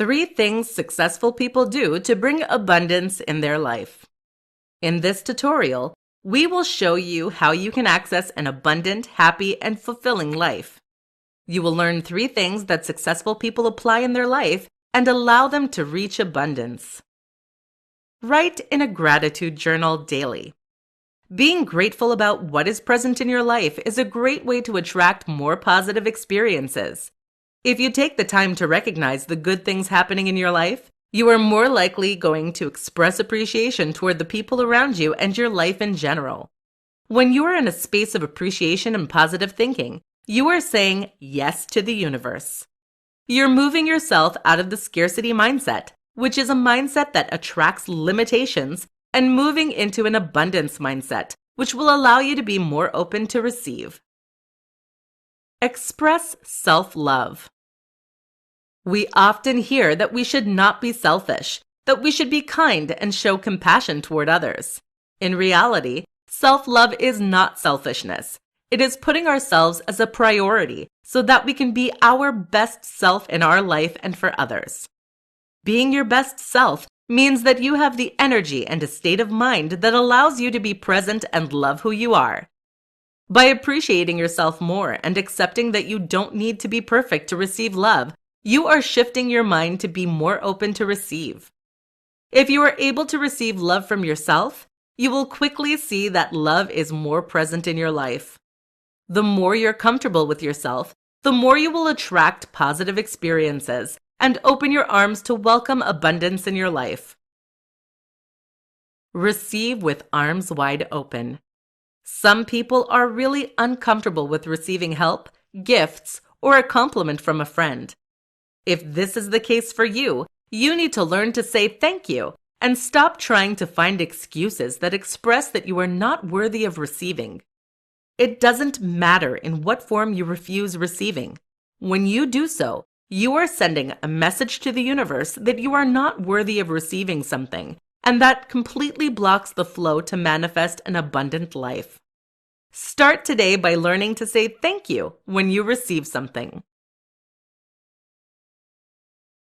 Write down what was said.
3 things successful people do to bring abundance in their life. In this tutorial, we will show you how you can access an abundant, happy, and fulfilling life. You will learn 3 things that successful people apply in their life and allow them to reach abundance. Write in a gratitude journal daily. Being grateful about what is present in your life is a great way to attract more positive experiences. If you take the time to recognize the good things happening in your life, you are more likely going to express appreciation toward the people around you and your life in general. When you are in a space of appreciation and positive thinking, you are saying yes to the universe. You're moving yourself out of the scarcity mindset, which is a mindset that attracts limitations, and moving into an abundance mindset, which will allow you to be more open to receive. Express self-love. We often hear that we should not be selfish, that we should be kind and show compassion toward others. In reality, self-love is not selfishness. It is putting ourselves as a priority so that we can be our best self in our life and for others. Being your best self means that you have the energy and a state of mind that allows you to be present and love who you are. By appreciating yourself more and accepting that you don't need to be perfect to receive love, you are shifting your mind to be more open to receive. If you are able to receive love from yourself, you will quickly see that love is more present in your life. The more you're comfortable with yourself, the more you will attract positive experiences and open your arms to welcome abundance in your life. Receive with arms wide open. Some people are really uncomfortable with receiving help, gifts, or a compliment from a friend. If this is the case for you, you need to learn to say thank you and stop trying to find excuses that express that you are not worthy of receiving. It doesn't matter in what form you refuse receiving. When you do so, you are sending a message to the universe that you are not worthy of receiving something, and that completely blocks the flow to manifest an abundant life. Start today by learning to say thank you when you receive something.